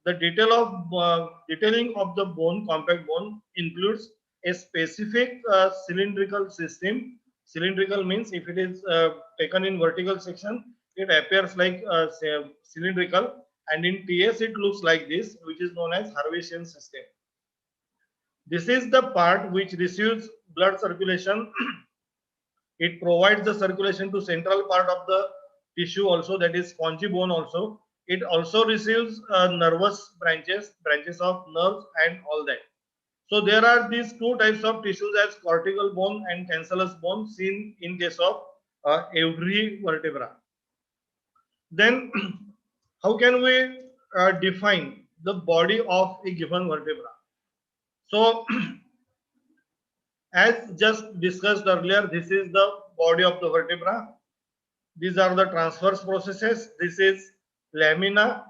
The detailing of the bone, compact bone, includes a specific cylindrical system. Cylindrical means if it is taken in vertical section, it appears like cylindrical, and in TS it looks like this, which is known as Hervesian system. This is the part which receives blood circulation. It provides the circulation to central part of the tissue also, that is spongy bone also. It also receives nervous branches of nerves and all that. So there are these two types of tissues as cortical bone and cancellous bone seen in case of every vertebra. Then how can we define the body of a given vertebra? So as just discussed earlier, this is the body of the vertebra. These are the transverse processes. This is lamina.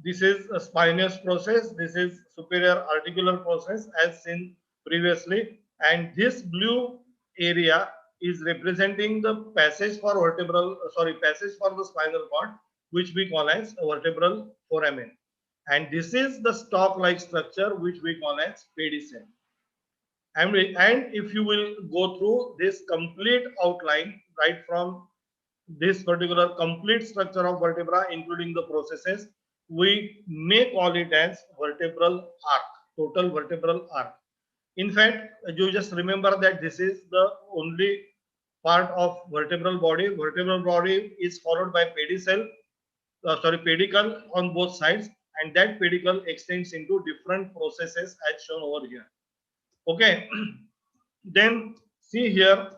This is a spinous process. This is superior articular process as seen previously. And this blue area is representing the passage for passage for the spinal cord, which we call as vertebral foramen. And this is the stalk-like structure, which we call as pedicel. And if you will go through this complete outline right from this particular complete structure of vertebra, including the processes, we may call it as vertebral arc, total vertebral arc. In fact, you just remember that this is the only part of vertebral body. Vertebral body is followed by pedicle on both sides, and that pedicle extends into different processes as shown over here. Okay, then see here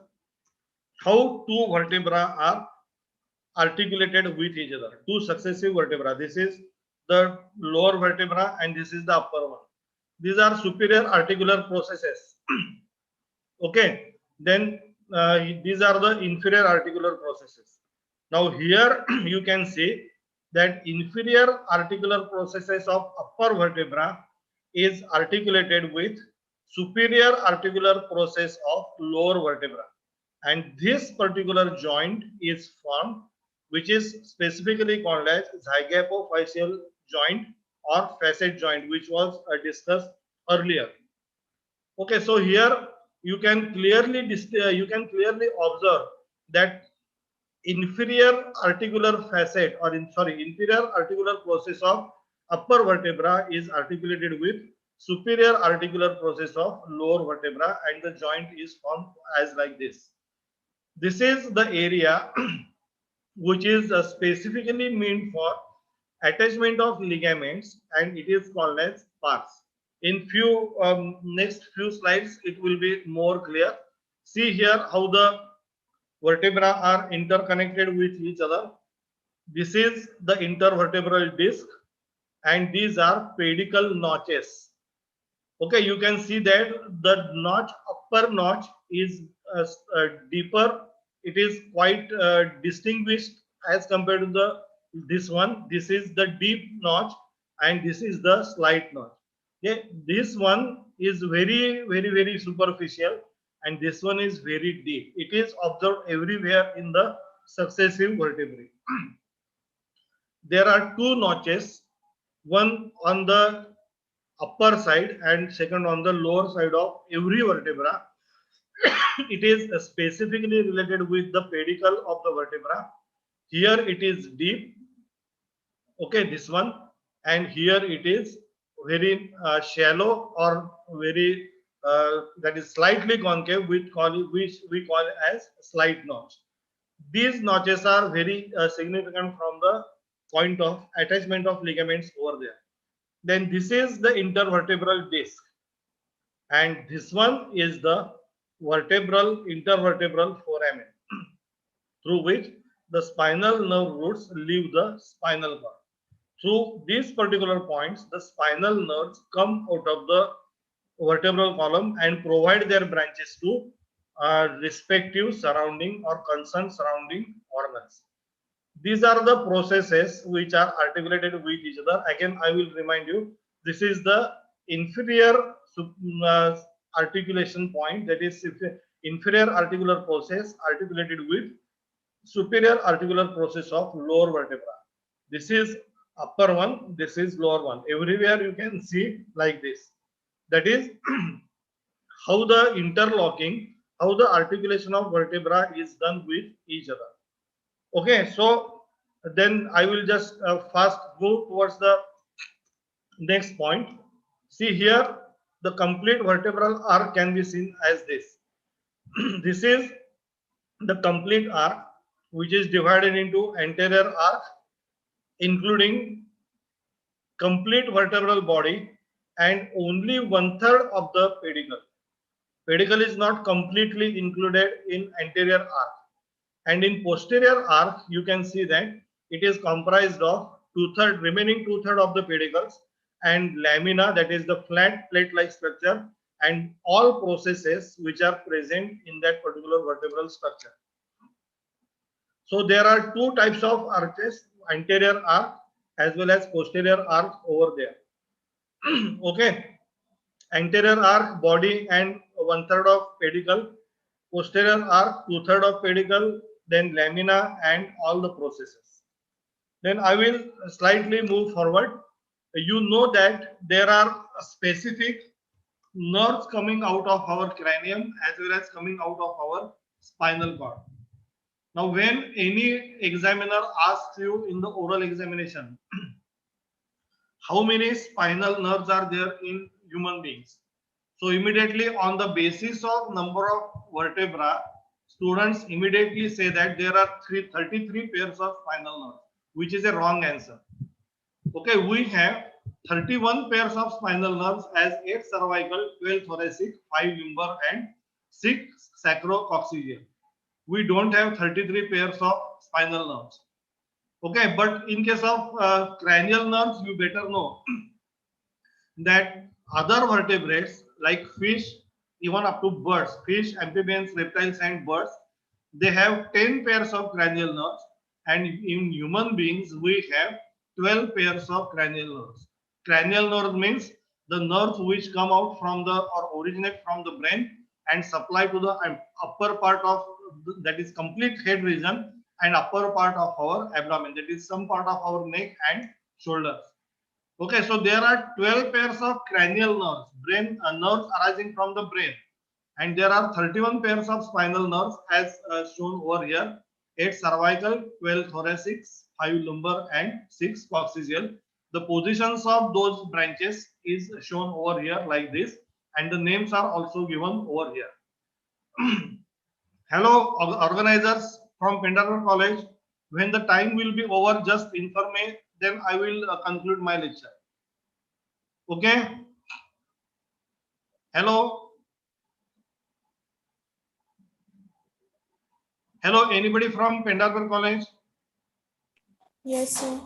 how two vertebrae are articulated with each other. Two successive vertebrae. This is the lower vertebra and this is the upper one. These are superior articular processes. Okay. Then these are the inferior articular processes. Now here you can see that inferior articular processes of upper vertebra is articulated with superior articular process of lower vertebra, and this particular joint is formed, which is specifically called as zygapophyseal joint or facet joint, which was discussed earlier. Okay, so here you can clearly observe that inferior articular facet or inferior articular process of upper vertebra is articulated with superior articular process of lower vertebra, and the joint is formed as like this. This is the area which is specifically meant for attachment of ligaments, and it is called as pars. In next few slides, it will be more clear. See here how the vertebrae are interconnected with each other. This is the intervertebral disc, and these are pedicle notches. Okay, you can see that the notch, upper notch, is deeper. It is quite distinguished as compared to the this one. This is the deep notch, and this is the slight notch. Okay, this one is very superficial, and this one is very deep. It is observed everywhere in the successive vertebrae. There are two notches, one on the upper side and second on the lower side of every vertebra. It is specifically related with the pedicle of the vertebra. Here it is deep, okay, this one, and here it is very shallow or very that is slightly concave, which we call as slight notch. These notches are very significant from the point of attachment of ligaments over there. Then this is the intervertebral disc, and this one is the intervertebral foramen through which the spinal nerve roots leave the spinal cord. Through these particular points, the spinal nerves come out of the vertebral column and provide their branches to respective surrounding or concerned surrounding organs. These are the processes which are articulated with each other. Again, I will remind you, this is the inferior uh, articulation point, that is inferior articular process articulated with superior articular process of lower vertebra. This is upper one, this is lower one. Everywhere you can see like this. That is how the interlocking, how the articulation of vertebra is done with each other. Okay, so then I will just fast move towards the next point. See here, the complete vertebral arc can be seen as this. This is the complete arc, which is divided into anterior arc, including complete vertebral body and only one third of the pedicle. Pedicle is not completely included in anterior arc. And in posterior arc, you can see that it is comprised of remaining two-thirds of the pedicles and lamina, that is the flat plate-like structure, and all processes which are present in that particular vertebral structure. So there are two types of arches, anterior arc as well as posterior arc over there. Okay, anterior arc body and one third of pedicle, posterior arc two-thirds of pedicle, then lamina and all the processes. Then I will slightly move forward. You know that there are specific nerves coming out of our cranium as well as coming out of our spinal cord. Now, when any examiner asks you in the oral examination, how many spinal nerves are there in human beings? So immediately on the basis of number of vertebra, students immediately say that there are 33 pairs of spinal nerves, which is a wrong answer. Okay, we have 31 pairs of spinal nerves as 8 cervical, 12 thoracic, 5 lumbar and 6 sacrococcygeal. We don't have 33 pairs of spinal nerves. Okay, but in case of cranial nerves, you better know that other vertebrates like fish, even up to birds, fish, amphibians, reptiles, and birds, they have 10 pairs of cranial nerves, and in human beings, we have 12 pairs of cranial nerves. Cranial nerve means the nerves which come out from the or originate from the brain and supply to the upper part of that is complete head region and upper part of our abdomen, that is some part of our neck and shoulders. Okay, so there are 12 pairs of cranial nerves, nerves arising from the brain, and there are 31 pairs of spinal nerves as shown over here: 8 cervical, 12 thoracic, 5 lumbar, and 6 coccygeal. The positions of those branches is shown over here like this, and the names are also given over here. Hello, organizers from Pendarpur College. When the time will be over, just inform me, then I will conclude my lecture. Okay? Hello? Hello, anybody from Pendarpur College? Yes, sir.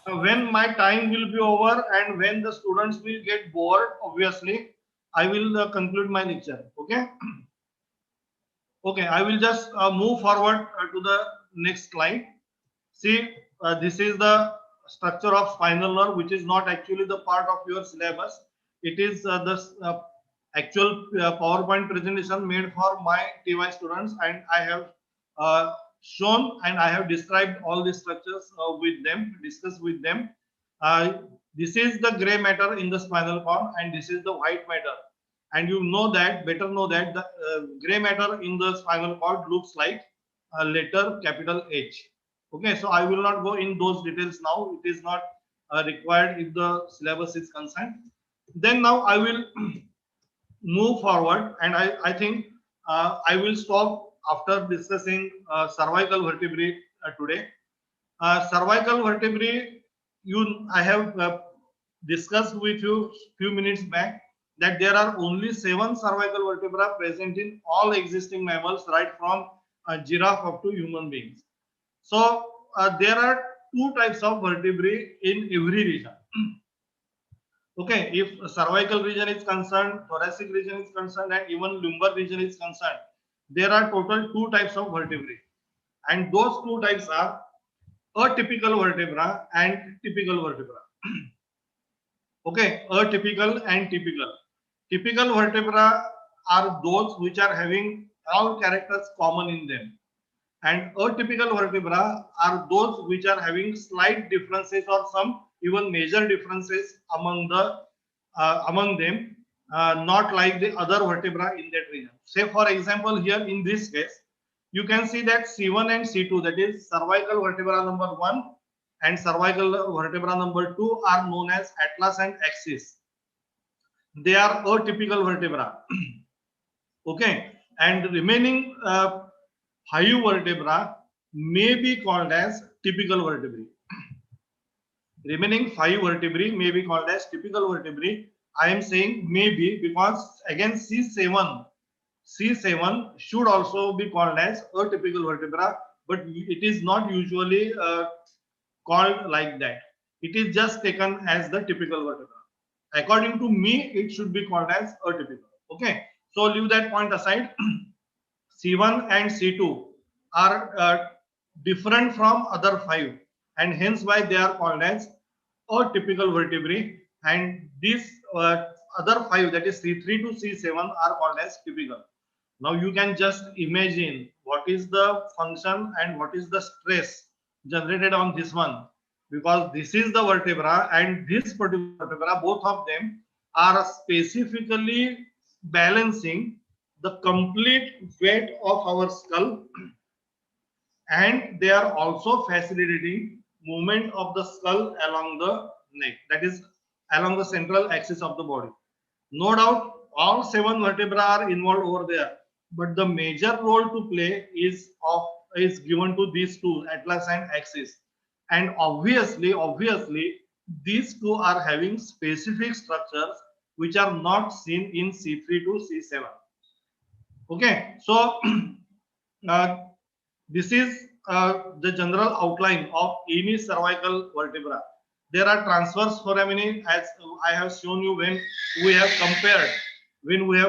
When my time will be over and when the students will get bored, obviously, I will conclude my lecture. Okay? Okay, I will just move forward to the next slide. See, this is the structure of spinal nerve, which is not actually the part of your syllabus. It is the actual PowerPoint presentation made for my TY students, and I have shown and I have described all the structures with them, discussed with them. This is the gray matter in the spinal cord, and this is the white matter. And you know that, better know that the gray matter in the spinal cord looks like a letter capital H. Okay, so I will not go in those details now. It is not required if the syllabus is concerned. Then now I will move forward, and I think I will stop after discussing cervical vertebrae today. Cervical vertebrae, I have discussed with you few minutes back that there are only 7 cervical vertebrae present in all existing mammals, right from giraffe up to human beings. So there are 2 types of vertebrae in every region. Okay, if cervical region is concerned, thoracic region is concerned, and even lumbar region is concerned, there are total 2 types of vertebrae, and those 2 types are atypical vertebra and typical vertebra. Okay, atypical and typical. Typical vertebra are those which are having all characters common in them, and atypical vertebra are those which are having slight differences or some even major differences among them, not like the other vertebra in that region. Say for example, here in this case, you can see that C1 and C2, that is cervical vertebra number 1 and cervical vertebra number 2, are known as atlas and axis. They are atypical vertebra. Okay, and the remaining 5 vertebra may be called as typical vertebrae. Remaining 5 vertebrae may be called as typical vertebrae. I am saying maybe because again C7 should also be called as atypical vertebra, but it is not usually called like that. It is just taken as the typical vertebra. According to me, it should be called as atypical. Okay, so leave that point aside. C1 and C2 are different from other 5, and hence why they are called as atypical vertebrae, and these other 5, that is C3 to C7, are called as typical. Now you can just imagine what is the function and what is the stress generated on this one, because this is the vertebra and this particular vertebra, both of them are specifically balancing the complete weight of our skull, and they are also facilitating movement of the skull along the neck, that is along the central axis of the body. No doubt all 7 vertebrae are involved over there, but the major role to play is given to these 2, atlas and axis, and obviously these 2 are having specific structures which are not seen in C3 to C7. Okay, so this is the general outline of any cervical vertebra. There are transverse foraminae, as I have shown you when we have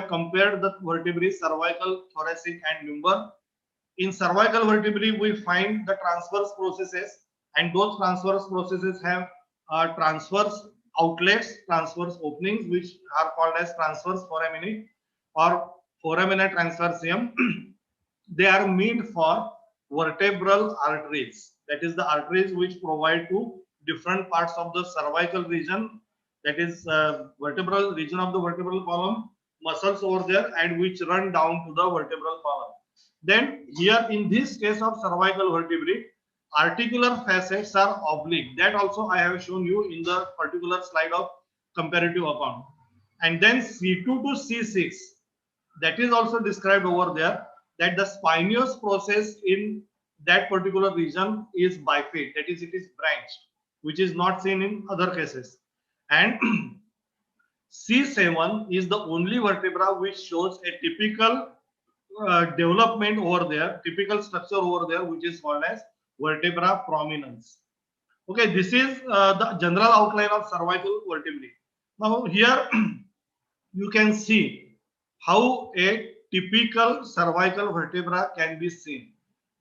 compared the vertebrae cervical, thoracic, and lumbar. In cervical vertebrae, we find the transverse processes, and those transverse processes have transverse outlets, transverse openings, which are called as transverse foraminae or foramina transversium. They are meant for vertebral arteries, that is the arteries which provide to different parts of the cervical region, that is vertebral region of the vertebral column, muscles over there, and which run down to the vertebral column. Then here in this case of cervical vertebrae, articular facets are oblique. That also I have shown you in the particular slide of comparative account. And then C2 to C6, that is also described over there, that the spinous process in that particular region is bifid, that is, it is branched, which is not seen in other cases. And C7 is the only vertebra which shows a typical development over there, typical structure over there, which is called as vertebra prominence. Okay, this is the general outline of cervical vertebrae. Now here you can see how a typical cervical vertebra can be seen.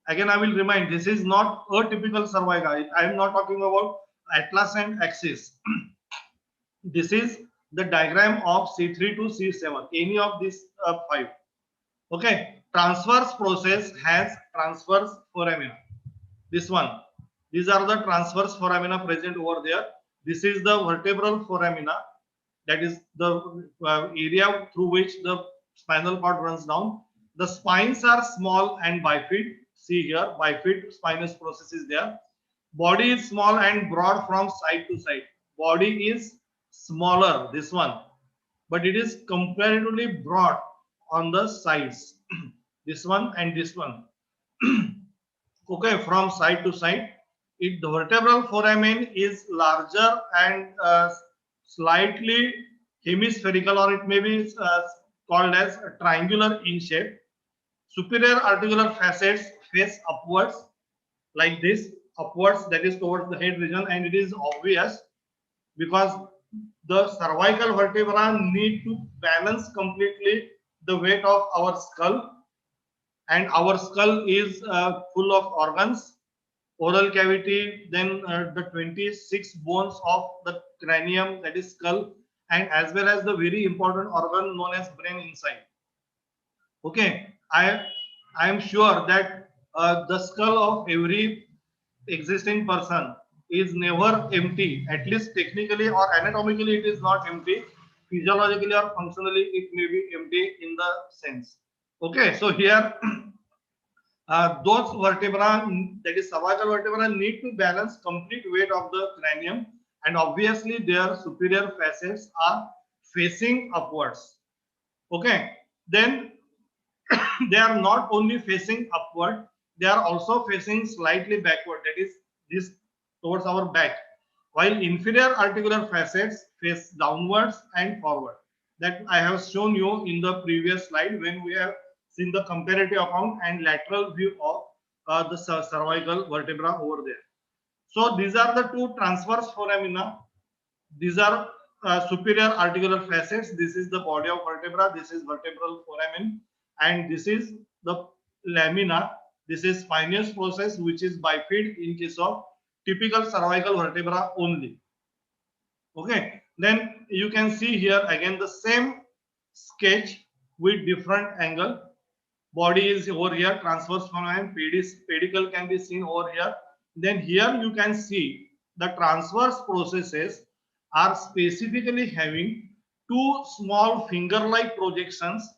Again, I will remind, this is not a typical cervical. I am not talking about atlas and axis. This is the diagram of C3 to C7, any of these 5. Okay, transverse process has transverse foramina. This one, these are the transverse foramina present over there. This is the vertebral foramina. That is the area through which the spinal cord runs down. The spines are small and bifid. See here, bifid spinous process is there. Body is small and broad from side to side. Body is smaller, this one, but it is comparatively broad on the sides. This one and this one. Okay, from side to side. The vertebral foramen is larger and slightly hemispherical, or it may be called as triangular in shape. Superior articular facets face upwards like this, upwards, that is towards the head region, and it is obvious because the cervical vertebra need to balance completely the weight of our skull, and our skull is full of organs, oral cavity, then the 26 bones of the cranium, that is skull, and as well as the very important organ known as brain inside. Okay, I am sure that the skull of every existing person is never empty. At least technically or anatomically, it is not empty. Physiologically or functionally, it may be empty in the sense. Okay, so here those vertebra, that is cervical vertebra, need to balance complete weight of the cranium, and obviously their superior facets are facing upwards. Okay, then they are not only facing upward, they are also facing slightly backward, that is this towards our back, while inferior articular facets face downwards and forward. That I have shown you in the previous slide when we have seen the comparative account and lateral view of the cervical vertebra over there. So these are the two transverse foramina. These are superior articular facets. This is the body of vertebra. This is vertebral foramen, and this is the lamina. This is spinous process, which is bifid in case of typical cervical vertebra only. Okay, then you can see here again the same sketch with different angle. Body is over here, transverse foramen, pedicle can be seen over here. Then here you can see the transverse processes are specifically having two small finger-like projections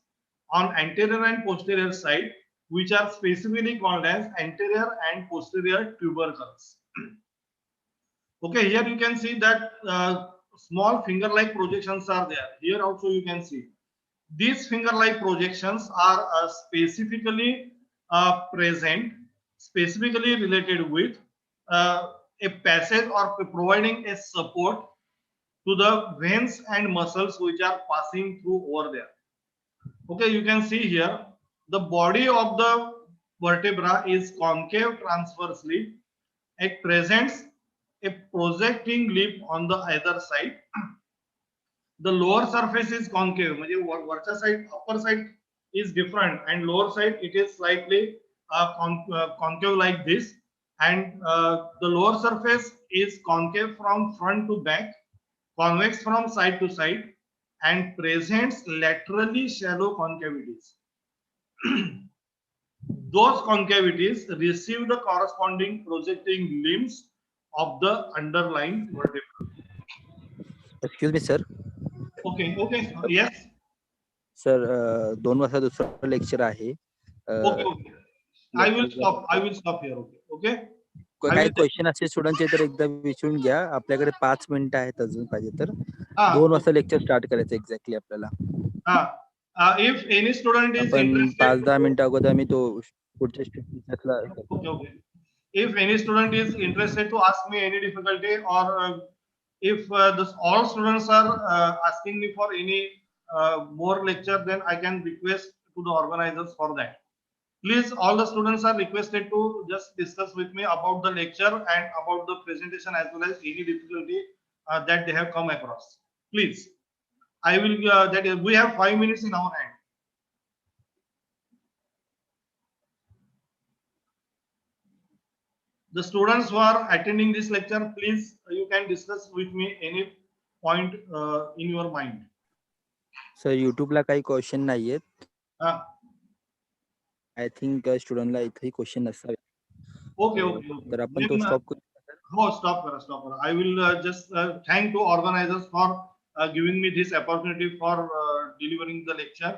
on anterior and posterior side, which are specifically called as anterior and posterior tubercles. Okay, here you can see that small finger-like projections are there. Here also you can see. These finger-like projections are specifically present, specifically related with a passage or providing a support to the veins and muscles which are passing through over there. Okay, you can see here the body of the vertebra is concave transversely. It presents a projecting lip on the other side. The lower surface is concave, म्हणजे वरच्या side, upper side is different, and lower side it is slightly concave like this, and the lower surface is concave from front to back, convex from side to side, and presents laterally shallow concavities. Those concavities receive the corresponding projecting limbs of the underlying vertebra. Excuse me, sir. Okay, okay, yes. Sir, 2 वाजता दुसरं lecture आहे. Okay, okay. I will stop here. Okay, okay. काही question असे स्टुडंटचे तर एकदा विचारून घ्या. आपल्याकडे 5 मिनिटं आहेत अजून पाहिजे तर 2 वाजता लेक्चर स्टार्ट करायचं एक्झॅक्टली आपल्याला. If any student is आपण interested, 5-10 मिनिटं अगोदर आम्ही तो पुढच्या स्टेटमेंटला. okay, okay. If any student is interested to ask me any difficulty, or if all students are asking me for any more lecture, then I can request to the organizers for that. Please, all the students are requested to just discuss with me about the lecture and about the presentation, as well as any difficulty that they have come across. Please, I will. We have 5 minutes in our hand. The students who are attending this lecture, please, you can discuss with me any point in your mind. Sir युट्यूबला काही question नाहीयेत. I think स्टुडंटला इथेही question नसावे. Okay, okay, okay. तर आपण तो stop करू. हो stop करा. I will just thank to organizers for giving me this opportunity for delivering the lecture.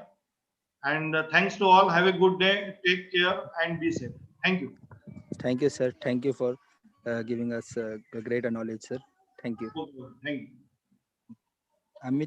And thanks to all. Have a good day. Take care and be safe. Thank you. Thank you, sir. Thank you for giving us a great knowledge, sir. Thank you. Okay, thank you. Amit.